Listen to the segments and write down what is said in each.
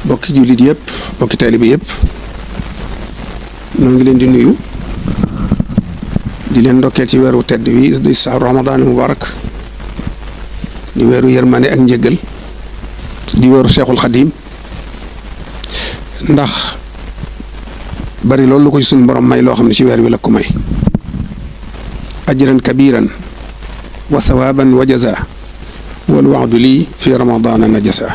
bokki jullit yëpp bokki taalibe yëpp noo ngi leen di nuyu di leen ndokkeel ci weeru tedd wi di sahru Ramadan mubarak di weeru yërmande ak njëggal di weeru Cheikhul Xadim ndax bari loolu lu ko ci suñu borom may loo xam ne ci weer wi la ko may ajran kabiran wa sawaban wa jaza wal wa'du lii fi ramadana najasa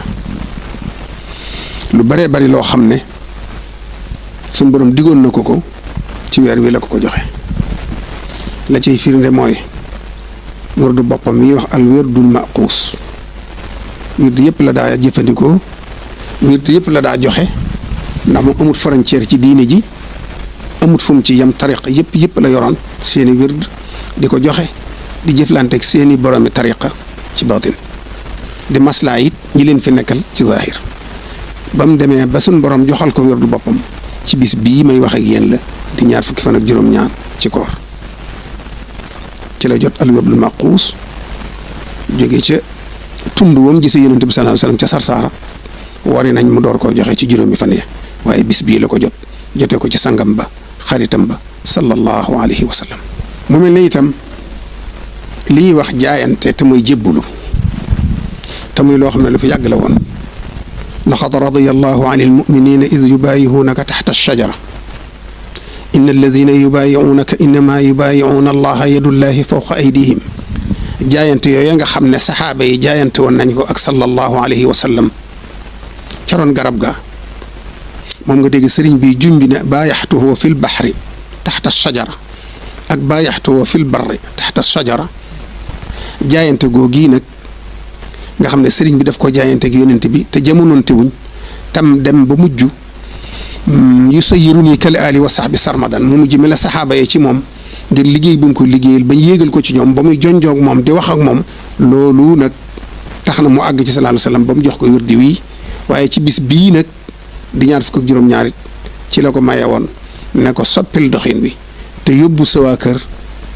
lu baree bari loo xam ne suñu borom digoon na ko ci weer wi la ko joxe la ciy firnde mooy wërdu boppam mi wax al wërdul maquus wërdu yëpp la daa jëfandikoo wërdu yëpp la daa joxe ndax mu amut frontière ci diine ji amut fu mu ci yam tariqa yëpp la yoroon seeni wërd di ko joxe di jëflante ak seeni boromi tariqa ci baatin di maslaa it ñi leen fi nekkal ci zahir ba mu demee ba suñ borom joxal ko wërdu boppam ci bis bii may wax ak yéen la di ñaar fukki fan ak juróom-ñaar ci koor ci la jot al wërdul maquus jóge ca tund woom gise yonent bi sallallahu alayhi wasallam ca Sarsaara wari nañ mu door koo joxe ci juróomi fan ya waaye bis bii la ko jote ko ci sangam ba xaritam ba sallallahu alayhi wa sallam mu mel ne itam li ñuy wax jaayante te muy jébbulu te muy loo xam ne lu fi yàgg la woon laqad radiyallahu anil mu'minina id yubayi'unaka taxta ash-shajara inna alladina yubayi'unaka innama yubayi'una allaha yadullahi fawqa aydihim jaayante yooyu nga xam ne saxaaba yi jaayante woon nañ ko ak sallallahu alayhi wa sallam ca roon garab ga moom nga dégg sëriñ bi junj ne baayaxtuhu fil baxri taxta shajara ak baayaxtuhu fil barri taxta shajara jaayante googii nag nga xam ne sëriñ bi daf ko jaayante ak yonent bi te jamonoonte wuñ tam dem ba mujj yusayyiruni kal aali wa sahbi sarmadan mu mujj mel ne saxaaba yi ci moom ngir liggéey bu mu ko liggéeyal ba yéegal ko ci ñoom ba muy jonjoog moom di wax ak moom loolu nag tax na mu àgg ci sallallahu alayhi wasallam ba mu jox ko wirdi wii waaye ci bis bii nag di ñaar fukk ak juróom-ñaarit ci la ko maye woon ne ko soppil doxin wi te yóbbu sa waa kër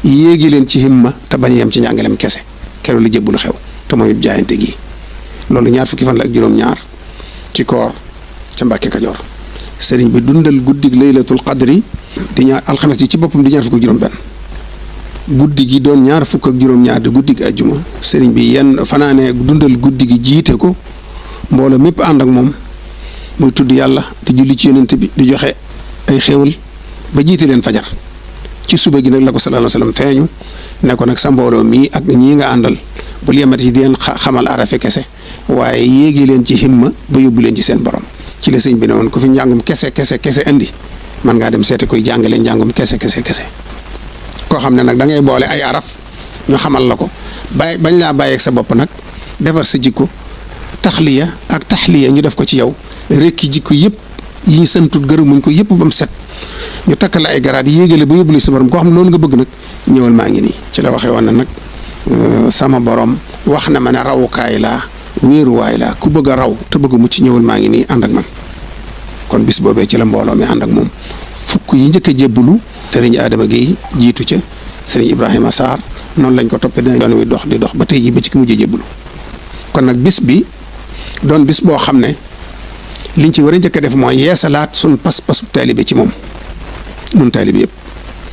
yéegi leen ci himma te bañ yem ci njàngalem kese keroog li jébbu lu xew te mooy jaayante gi loolu ñaar fukki fan la ak juróom-ñaar ci koor ca Mbàkke Kajoor sëriñ bi dundal guddig laylatul qadri di ñaar alxames ji ci boppam di ñaar fukk ak juróom-benn guddi gi doon ñaar fukk ak juróom-ñaar di guddig ajjuma sëriñ bi yenn fanaane dundal guddi gi jiite ko mbooloo mépp ànd ak moom muy tudd yàlla di julli ci yonent bi di joxe ay xéewal ba jiite leen fajar ci suba gi nag la ko sallallahu alayhi wasallam feeñu ne ko nag sa mbooloo mii ak ñii nga àndal bu yemati ci di leen xamal arafe kese waaye yéegi leen ci himma ba yóbbu leen ci seen borom ci la sëñ bi ne woon ku fi njàngum kese indi man ngaa dem seeti koy jàngale njàngum kese koo xam ne nag da ngay boole ay araf ñu xamal la ko bañ laa bàyyeeg sa bopp nag defar sa jikko taxliya ak taxliya ñu def ko ci yow rekki jikko yëpp yi ñu santut gërëmuñ ko yëpp ba mu set ñu takkal la ay garaat yéegale ba yóbbu la sa borom koo xam ne loolu nga bëgg nag ñëwal maa ngi nii ci la waxee woon na nag sama borom wax na ma ne rawukaay laa wéeruwaay laa ku bëgg a raw te bëgg mucc ñëwal maa ngi nii ànd ak man kon bis boobee ci la mbooloo mi ànd ak moom fukk yi njëkk a jébbalu sëriñ Adama Guèye jiitu ca sëriñ Ibrahima Sarr noonu lañ ko toppee dina yoon wi dox di dox ba tey ji ba ci ki mujj jébbalu kon nag bis bi doon bis boo xam ne liñ ci war a njëkk a def mooy yeesalaat suñ pas-pasu taalibe ci moom nun taalibe yëpp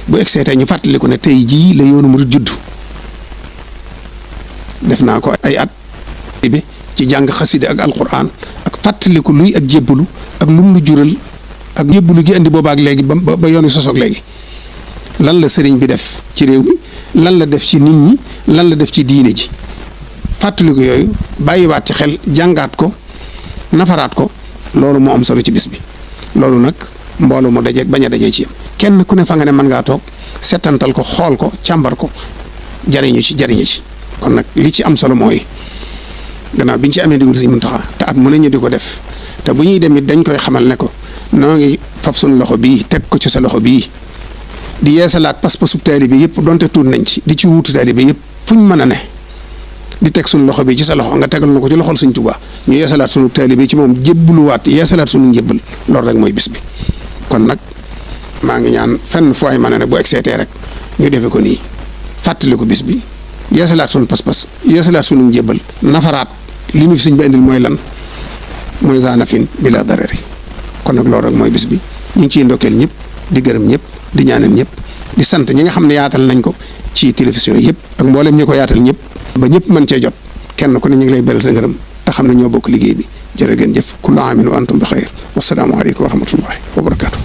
bu egsee tey ñu fàttaliku ne tey jii la yoonu murid judd def naa ko ay at bi ci jàng xasida ak alquran ak fàttaliku luy ak jébbalu ak lum lu jural ak jébbalu gi indi boobaak léegi ba yoonu sosoog léegi lan la sëriñ bi def ci réew mi lan la def ci nit ñi lan la def ci diine ji fàttaliku yooyu bàyyiwaat ci xel jàngaat ko nafaraat ko loolu moo am solo ci bis bi loolu nag mbooloo mu dajeeg bañ a dajee ci yam kenn ku ne fa nga ne mën ngaa toog settantal ko xool ko càmbar ko jariñu ci kon nag li ci am solo mooy gannaaw biñ ci amee ndigal Sëriñ Muntaxa te at mu ne ñu di ko def te bu ñuy dem it dañ koy xamal ne ko noo ngi fab suñu loxo bii teg ko ci sa loxo bii di yeesalaat pas-pasub taalibe yëpp donte tuut nañ ci di ci wuutu taalibe yëpp fuñ mën a ne di teg suñu loxo bi ci sa loxo nga tegal na ko ci loxol Sëriñ Tuubaa ñu yeesalaat suñu taalibe ci moom jébbaluwaat yeesalaat suñu njébbal loolu rek mooy bis bi kon nag maa ngi ñaan fenn fu ay mën a ne bu egseetee rek ñu defe ko nii fàttali ko bis bi yeesalaat suñu pas-pas yeesalaat suñu njébbal nafaraat li ñu fi sëñ bi indil mooy lan mooy zanafin bila darari. kon nag loolu rek mooy bis bi ñu ngi ciy ndokkeel ñëpp di gërëm ñëpp di ñaanal ñëpp di sant ñi nga xam ne yaatal nañ ko ci télévision yëpp ak mboolem ñi ko yaatal ñëpp ba ñëpp mën cee jot kenn ku ne ñu ngi lay beral sa ngërëm te xam ne ñoo bokk liggéey bi jërë ngeen jëf kullu aamin wa antum bi xayr wasalaamu aleykum wa rahmatullahi wa barakaatu.